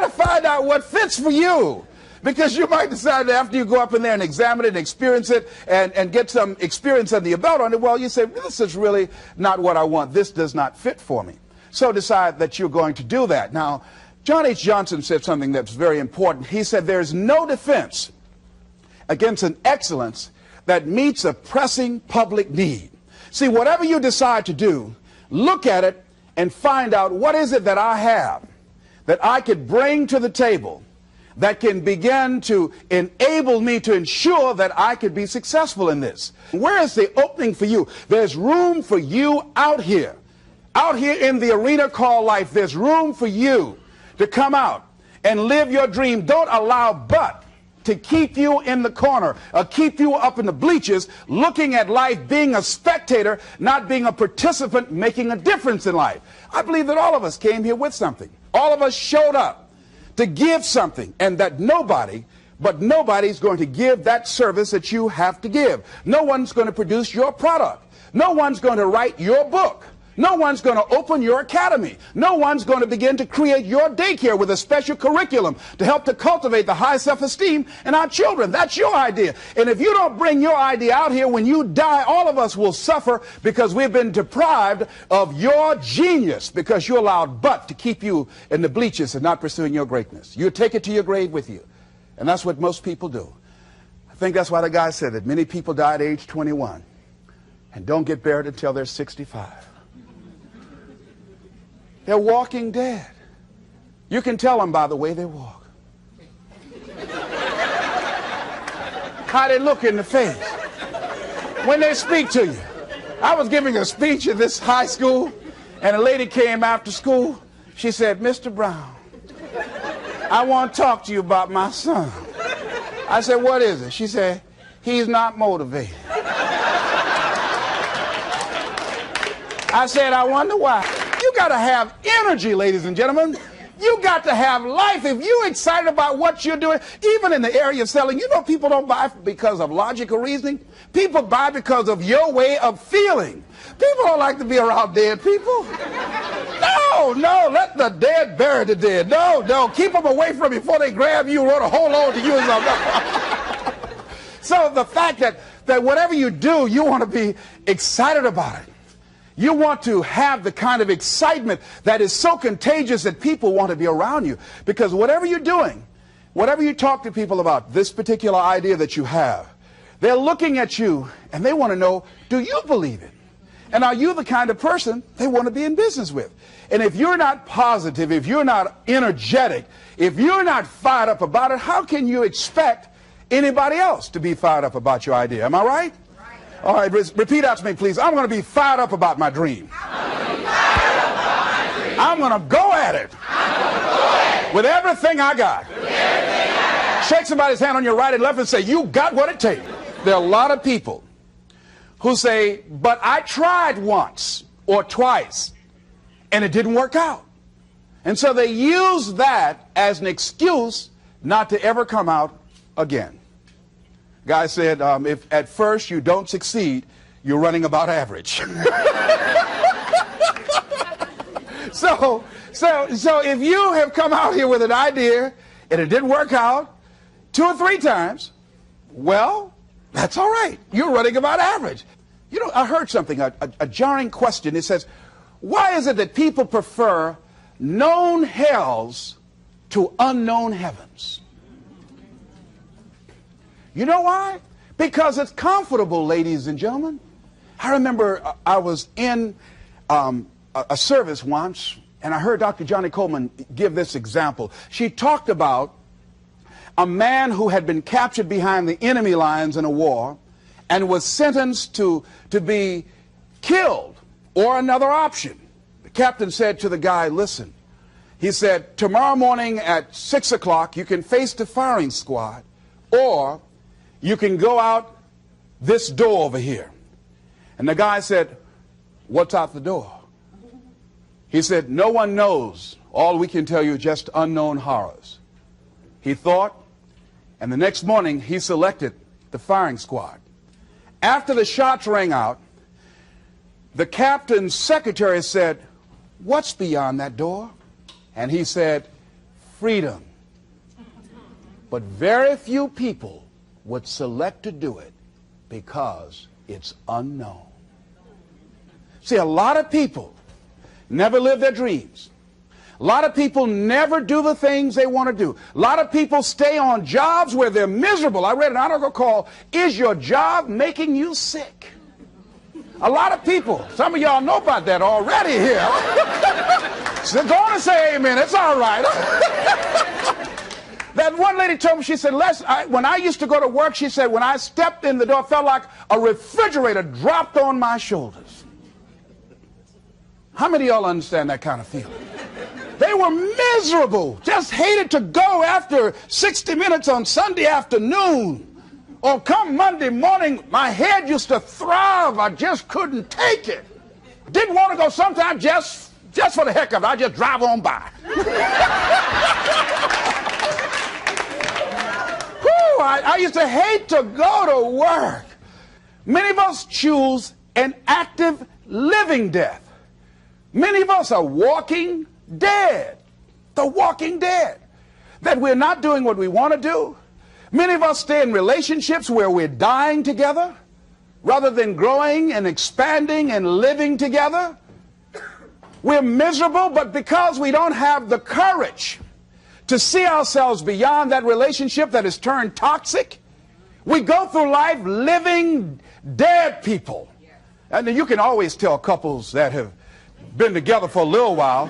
got to find out what fits for you. Because you might decide that after you go up in there and examine it and experience it and get some experience under your belt on it, well, you say, this is really not what I want. This does not fit for me. So decide that you're going to do that. Now, John H. Johnson said something that's very important. He said, there's no defense against an excellence that meets a pressing public need. See, whatever you decide to do, look at it and find out what is it that I have that I could bring to the table that can begin to enable me to ensure that I could be successful in this. Where is the opening for you? There's room for you out here in the arena called life. There's room for you to come out and live your dream. Don't allow but to keep you in the corner or keep you up in the bleachers looking at life, being a spectator, not being a participant, making a difference in life. I believe that all of us came here with something. All of us showed up to give something, and that nobody's going to give that service that you have to give. No one's going to produce your product. No one's going to write your book. No one's going to open your academy. No one's going to begin to create your daycare with a special curriculum to help to cultivate the high self-esteem in our children. That's your idea. And if you don't bring your idea out here, when you die, all of us will suffer because we've been deprived of your genius because you allowed but to keep you in the bleachers and not pursuing your greatness. You take it to your grave with you. And that's what most people do. I think that's why the guy said that many people die at age 21 and don't get buried until they're 65. They're walking dead. You can tell them by the way they walk. How they look in the face. When they speak to you. I was giving a speech at this high school, and a lady came after school. She said, Mr. Brown, I want to talk to you about my son. I said, what is it? She said, he's not motivated. I said, I wonder why. You got to have energy, ladies and gentlemen. You got to have life. If you're excited about what you're doing, even in the area of selling, you know people don't buy because of logical reasoning. People buy because of your way of feeling. People don't like to be around dead people. No, let the dead bury the dead. No, keep them away from you before they grab you and run a hold on to you or something. So the fact that whatever you do, you want to be excited about it. You want to have the kind of excitement that is so contagious that people want to be around you. Because whatever you're doing, whatever you talk to people about, this particular idea that you have, they're looking at you and they want to know, do you believe it? And are you the kind of person they want to be in business with? And if you're not positive, if you're not energetic, if you're not fired up about it, how can you expect anybody else to be fired up about your idea? Am I right? All right, repeat after me, please. I'm going to be fired up about my dream. I'm going to go at it with everything I got. Shake somebody's hand on your right and left and say, you got what it takes. There are a lot of people who say, but I tried once or twice and it didn't work out. And so they use that as an excuse not to ever come out again. Guy said, if at first you don't succeed, you're running about average. So if you have come out here with an idea and it didn't work out 2 or 3 times, well, that's all right. You're running about average. You know, I heard something, a jarring question. It says, why is it that people prefer known hells to unknown heavens? You know why? Because it's comfortable, ladies and gentlemen. I remember I was in a service once, and I heard Dr. Johnny Coleman give this example. She talked about a man who had been captured behind the enemy lines in a war and was sentenced to be killed or another option. The captain said to the guy, listen, he said, tomorrow morning at 6 o'clock you can face the firing squad, or you can go out this door over here. And the guy said, what's out the door? He said, no one knows. All we can tell you is just unknown horrors. He thought, and the next morning he selected the firing squad. After the shots rang out, the captain's secretary said, what's beyond that door? And he said, freedom. But very few people would select to do it because it's unknown. See, a lot of people never live their dreams. A lot of people never do the things they want to do. A lot of people stay on jobs where they're miserable. I read an article called, "Is Your Job Making You Sick?" A lot of people, some of y'all know about that already here. So go on and say amen, it's all right. That one lady told me, she said, when I used to go to work, she said, when I stepped in the door, it felt like a refrigerator dropped on my shoulders. How many of y'all understand that kind of feeling? They were miserable, just hated to go after 60 minutes on Sunday afternoon. Or come Monday morning, my head used to throb. I just couldn't take it. Didn't want to go sometimes just for the heck of it. I just drive on by. Whew, I used to hate to go to work. Many of us choose an active living death. Many of us are walking dead. The walking dead. That we're not doing what we want to do. Many of us stay in relationships where we're dying together rather than growing and expanding and living together. We're miserable, but because we don't have the courage to see ourselves beyond that relationship that has turned toxic, we go through life living dead people. And you can always tell couples that have been together for a little while.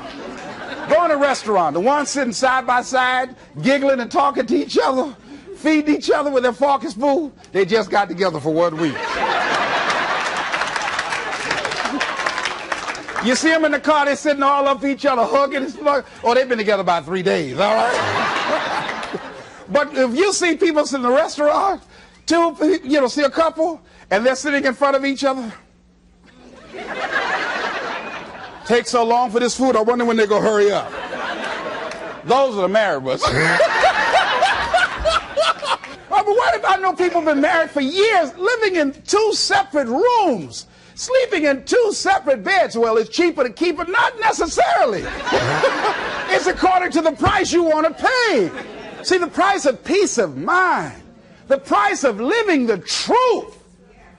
Go in a restaurant, the ones sitting side by side, giggling and talking to each other, feeding each other with their fork and spoon, they just got together for 1 week. You see them in the car, they're sitting all up each other, hugging and slugging. Oh, they've been together about 3 days, all right? But if you see people in the restaurant, see a couple, and they're sitting in front of each other. Takes so long for this food, I wonder when they're going to hurry up. Those are the married ones. Oh, but what if I know people have been married for years, living in 2 separate rooms, sleeping in 2 separate beds? Well, it's cheaper to keep it. Not necessarily. It's according to the price you want to pay. See, the price of peace of mind, the price of living the truth,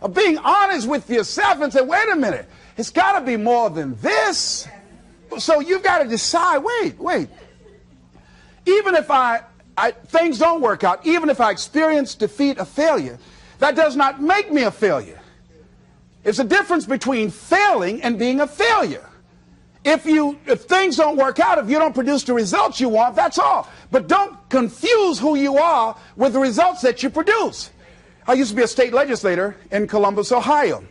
of being honest with yourself and say, wait a minute, it's got to be more than this. So you've got to decide, wait. Even if things don't work out, even if I experience defeat or failure, that does not make me a failure. It's a difference between failing and being a failure. If things don't work out, if you don't produce the results you want, that's all. But don't confuse who you are with the results that you produce. I used to be a state legislator in Columbus, Ohio.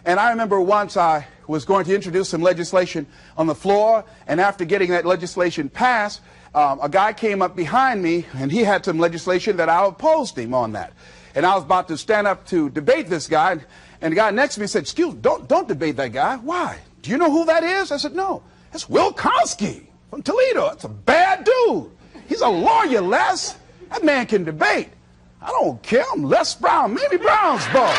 And I remember once I was going to introduce some legislation on the floor, and after getting that legislation passed, a guy came up behind me, and he had some legislation that I opposed him on that. And I was about to stand up to debate this guy, and the guy next to me said, "Excuse me, don't debate that guy." "Why? Do you know who that is?" I said, "No, it's Will Konsky from Toledo. That's a bad dude. He's a lawyer, Les. That man can debate." "I don't care. I'm Les Brown, Mamie Brown's boy."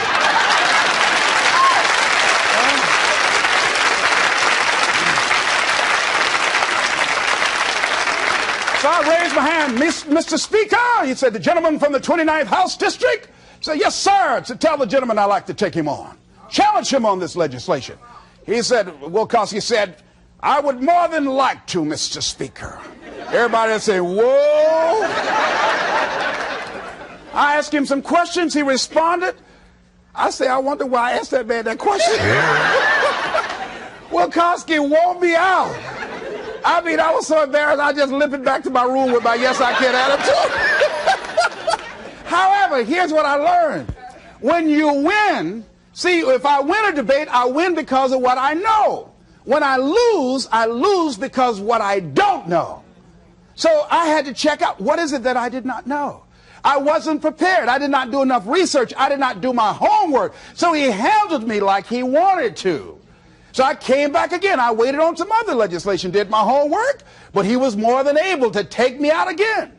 So I raised my hand. "Mr. Speaker," he said, "the gentleman from the 29th House District." I said, "Yes, sir." I said, "Tell the gentleman I'd like to take him on. Challenge him on this legislation." He said, Will Konsky said, "I would more than like to, Mr. Speaker." Everybody would say, "Whoa." I asked him some questions. He responded. I say, I wonder why I asked that man that question. Will Konsky wore me out. I mean, I was so embarrassed, I just limped back to my room with my yes, I can attitude. However, here's what I learned. When you win, see, if I win a debate, I win because of what I know. When I lose because of what I don't know. So I had to check out, what is it that I did not know? I wasn't prepared. I did not do enough research. I did not do my homework. So he handled me like he wanted to. So I came back again. I waited on some other legislation, did my homework, but he was more than able to take me out again.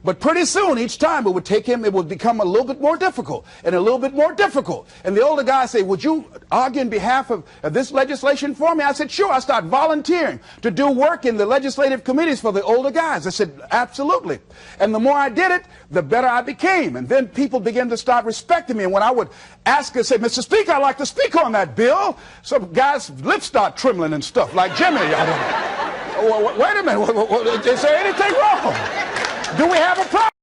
But pretty soon, each time it would take him, it would become a little bit more difficult and a little bit more difficult. And the older guy said, would you argue in behalf of this legislation for me? I said, sure. I started volunteering to do work in the legislative committees for the older guys. I said, absolutely. And the more I did it, the better I became. And then people began to start respecting me. And when I would ask and say, Mr. Speaker, I'd like to speak on that bill, some guys' lips start trembling and stuff, like Jimmy. Wait a minute. Is there anything wrong? Do we have a problem?